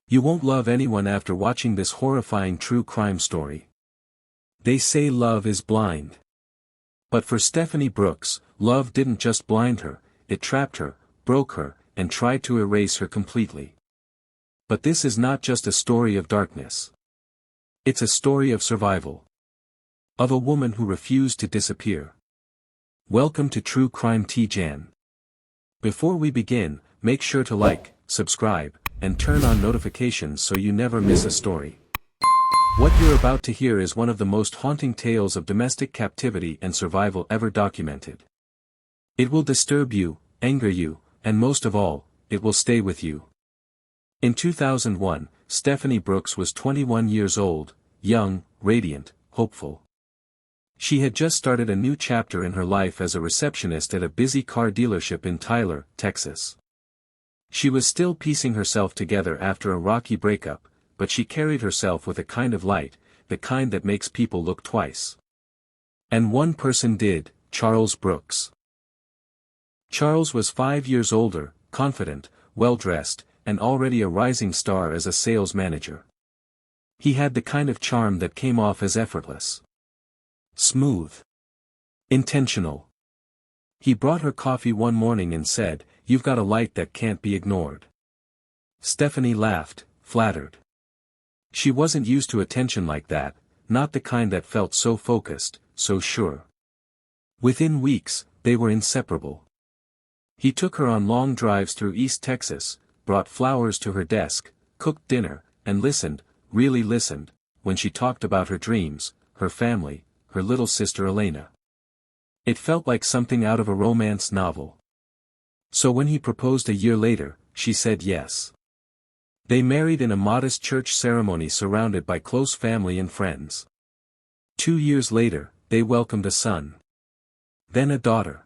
You won't love anyone after watching this horrifying true crime story. They say love is blind. But for Stephanie Brooks, love didn't just blind her, it trapped her, broke her, and tried to erase her completely. But this is not just a story of darkness. It's a story of survival. Of a woman who refused to disappear. Welcome to True Crime Teejan. Before we begin, make sure to like, subscribe, and turn on notifications so you never miss a story. What you're about to hear is one of the most haunting tales of domestic captivity and survival ever documented. It will disturb you, anger you, and most of all, it will stay with you. In 2001, Stephanie Brooks was 21 years old, young, radiant, hopeful. She had just started a new chapter in her life as a receptionist at a busy car dealership in Tyler, Texas. She was still piecing herself together after a rocky breakup, but she carried herself with a kind of light, the kind that makes people look twice. And one person did, Charles Brooks. Charles was 5 years older, confident, well-dressed, and already a rising star as a sales manager. He had the kind of charm that came off as effortless. Smooth. Intentional. He brought her coffee one morning and said, "You've got a light that can't be ignored." Stephanie laughed, flattered. She wasn't used to attention like that, not the kind that felt so focused, so sure. Within weeks, they were inseparable. He took her on long drives through East Texas, brought flowers to her desk, cooked dinner, and listened, really listened, when she talked about her dreams, her family, her little sister Elena. It felt like something out of a romance novel. So when he proposed a year later, she said yes. They married in a modest church ceremony surrounded by close family and friends. 2 years later, they welcomed a son. Then a daughter.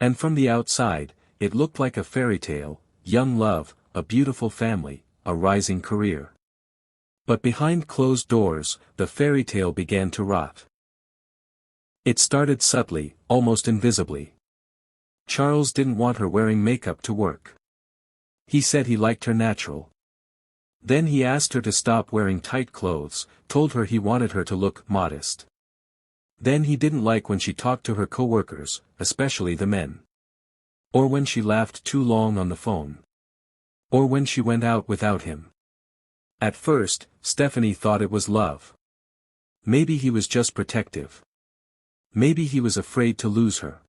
And from the outside, it looked like a fairy tale, young love, a beautiful family, a rising career. But behind closed doors, the fairy tale began to rot. It started subtly, almost invisibly. Charles didn't want her wearing makeup to work. He said he liked her natural. Then he asked her to stop wearing tight clothes, told her he wanted her to look modest. Then he didn't like when she talked to her coworkers, especially the men. Or when she laughed too long on the phone. Or when she went out without him. At first, Stephanie thought it was love. Maybe he was just protective. Maybe he was afraid to lose her.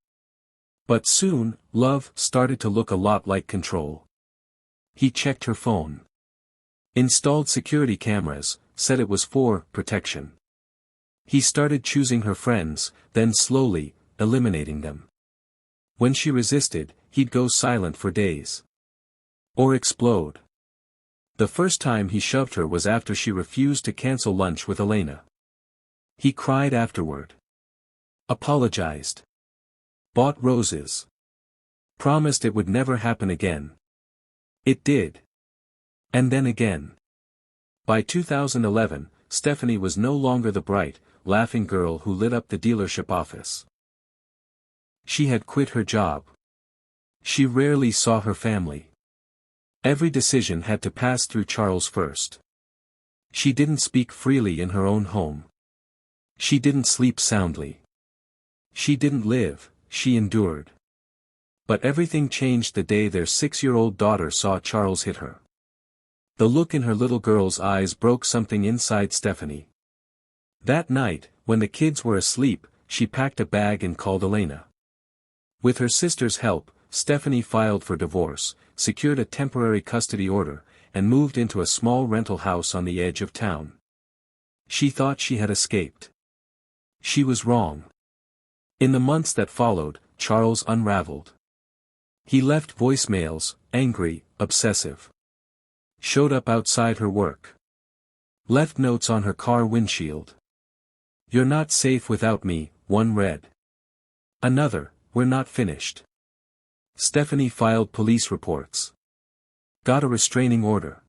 But soon, love started to look a lot like control. He checked her phone. Installed security cameras, said it was for protection. He started choosing her friends, then slowly, eliminating them. When she resisted, he'd go silent for days. Or explode. The first time he shoved her was after she refused to cancel lunch with Elena. He cried afterward. Apologized. Bought roses. Promised it would never happen again. It did. And then again. By 2011, Stephanie was no longer the bright, laughing girl who lit up the dealership office. She had quit her job. She rarely saw her family. Every decision had to pass through Charles first. She didn't speak freely in her own home. She didn't sleep soundly. She didn't live, she endured. But everything changed the day their 6-year-old daughter saw Charles hit her. The look in her little girl's eyes broke something inside Stephanie. That night, when the kids were asleep, she packed a bag and called Elena. With her sister's help, Stephanie filed for divorce, secured a temporary custody order, and moved into a small rental house on the edge of town. She thought she had escaped. She was wrong. In the months that followed, Charles unraveled. He left voicemails, angry, obsessive. Showed up outside her work. Left notes on her car windshield. "You're not safe without me," one read. Another, "We're not finished." Stephanie filed police reports. Got a restraining order.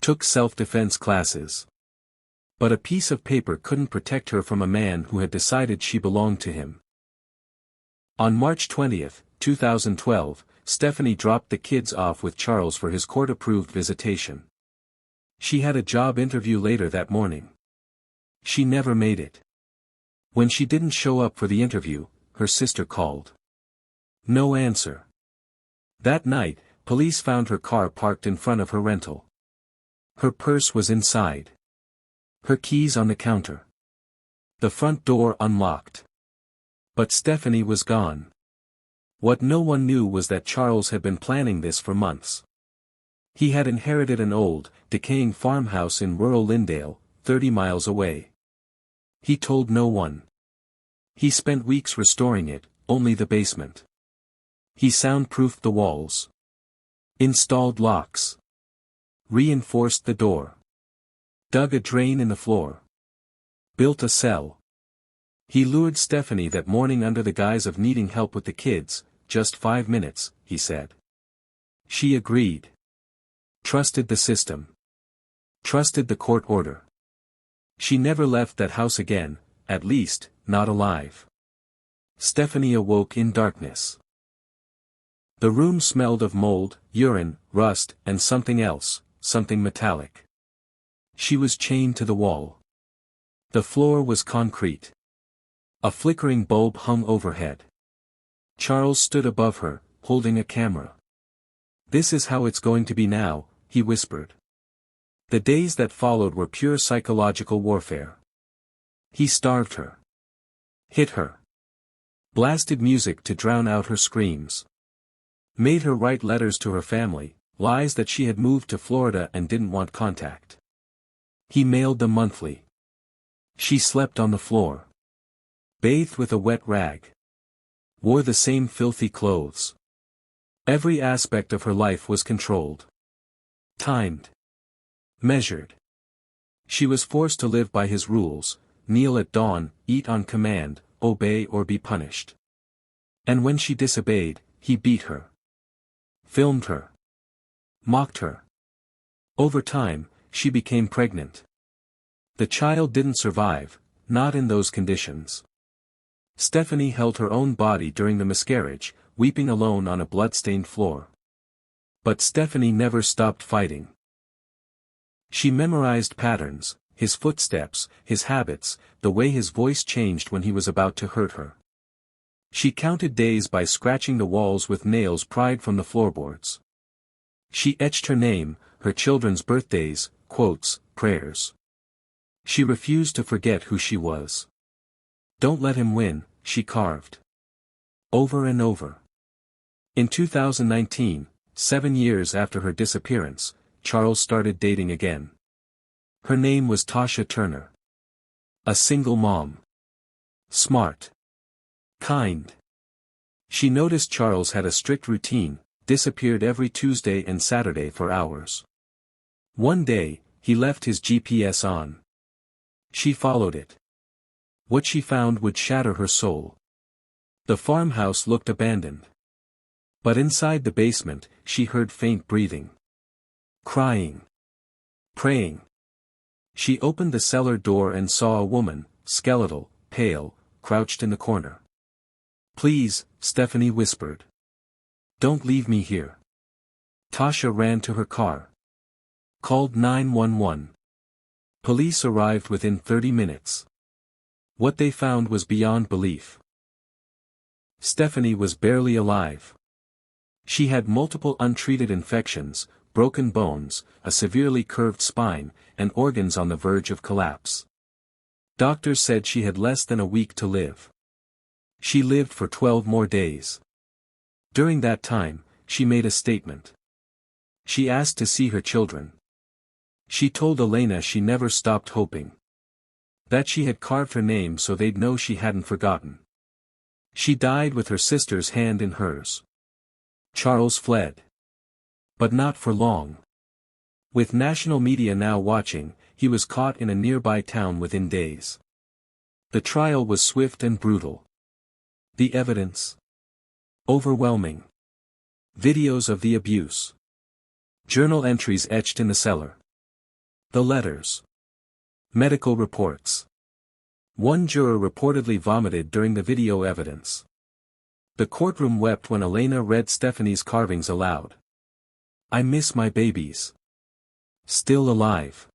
Took self-defense classes. But a piece of paper couldn't protect her from a man who had decided she belonged to him. On March 20, 2012, Stephanie dropped the kids off with Charles for his court-approved visitation. She had a job interview later that morning. She never made it. When she didn't show up for the interview, her sister called. No answer. That night, police found her car parked in front of her rental. Her purse was inside. Her keys on the counter. The front door unlocked. But Stephanie was gone. What no one knew was that Charles had been planning this for months. He had inherited an old, decaying farmhouse in rural Lindale, 30 miles away. He told no one. He spent weeks restoring it, only the basement. He soundproofed the walls. Installed locks. Reinforced the door. Dug a drain in the floor. Built a cell. He lured Stephanie that morning under the guise of needing help with the kids, just 5 minutes, he said. She agreed. Trusted the system. Trusted the court order. She never left that house again, at least, not alive. Stephanie awoke in darkness. The room smelled of mold, urine, rust, and something else, something metallic. She was chained to the wall. The floor was concrete. A flickering bulb hung overhead. Charles stood above her, holding a camera. "This is how it's going to be now," he whispered. The days that followed were pure psychological warfare. He starved her. Hit her. Blasted music to drown out her screams. Made her write letters to her family, lies that she had moved to Florida and didn't want contact. He mailed them monthly. She slept on the floor. Bathed with a wet rag. Wore the same filthy clothes. Every aspect of her life was controlled. Timed. Measured. She was forced to live by his rules: kneel at dawn, eat on command, obey or be punished. And when she disobeyed, he beat her. Filmed her. Mocked her. Over time, she became pregnant. The child didn't survive, not in those conditions. Stephanie held her own body during the miscarriage, weeping alone on a blood-stained floor. But Stephanie never stopped fighting. She memorized patterns, his footsteps, his habits, the way his voice changed when he was about to hurt her. She counted days by scratching the walls with nails pried from the floorboards. She etched her name, her children's birthdays, quotes, prayers. She refused to forget who she was. "Don't let him win," she carved. Over and over. In 2019, 7 years after her disappearance, Charles started dating again. Her name was Tasha Turner. A single mom. Smart. Kind. She noticed Charles had a strict routine, disappeared every Tuesday and Saturday for hours. One day, he left his GPS on. She followed it. What she found would shatter her soul. The farmhouse looked abandoned. But inside the basement, she heard faint breathing. Crying. Praying. She opened the cellar door and saw a woman, skeletal, pale, crouched in the corner. "Please," Stephanie whispered. "Don't leave me here." Tasha ran to her car. Called 911. Police arrived within 30 minutes. What they found was beyond belief. Stephanie was barely alive. She had multiple untreated infections, broken bones, a severely curved spine, and organs on the verge of collapse. Doctors said she had less than a week to live. She lived for 12 more days. During that time, she made a statement. She asked to see her children. She told Elena she never stopped hoping. That she had carved her name so they'd know she hadn't forgotten. She died with her sister's hand in hers. Charles fled. But not for long. With national media now watching, he was caught in a nearby town within days. The trial was swift and brutal. The evidence? Overwhelming. Videos of the abuse. Journal entries etched in the cellar. The letters. Medical reports. One juror reportedly vomited during the video evidence. The courtroom wept when Elena read Stephanie's carvings aloud. "I miss my babies." Still alive.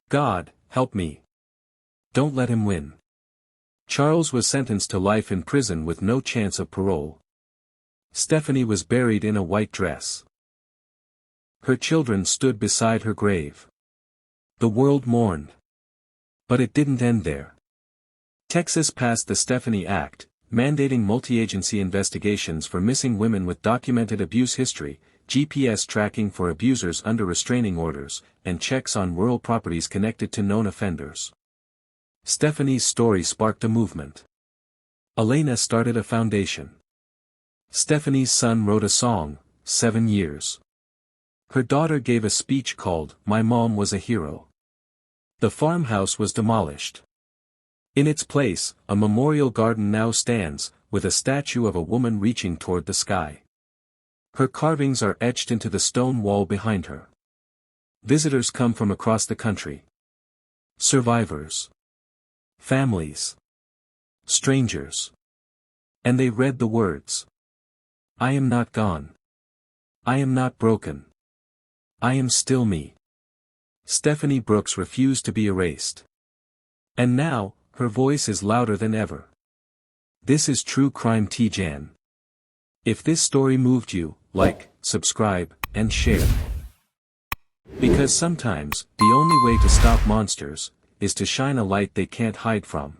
God, help me. Don't let him win. Charles was sentenced to life in prison with no chance of parole. Stephanie was buried in a white dress. Her children stood beside her grave. The world mourned. But it didn't end there. Texas passed the Stephanie Act, mandating multi-agency investigations for missing women with documented abuse history, GPS tracking for abusers under restraining orders, and checks on rural properties connected to known offenders. Stephanie's story sparked a movement. Elena started a foundation. Stephanie's son wrote a song, 7 Years. Her daughter gave a speech called, My Mom Was a Hero. The farmhouse was demolished. In its place, a memorial garden now stands, with a statue of a woman reaching toward the sky. Her carvings are etched into the stone wall behind her. Visitors come from across the country. Survivors. Families. Strangers. And they read the words. I am not gone. I am not broken. I am still me. Stephanie Brooks refused to be erased. And now, her voice is louder than ever. This is True Crime Teejan. If this story moved you, like, subscribe, and share. Because sometimes, the only way to stop monsters, is to shine a light they can't hide from.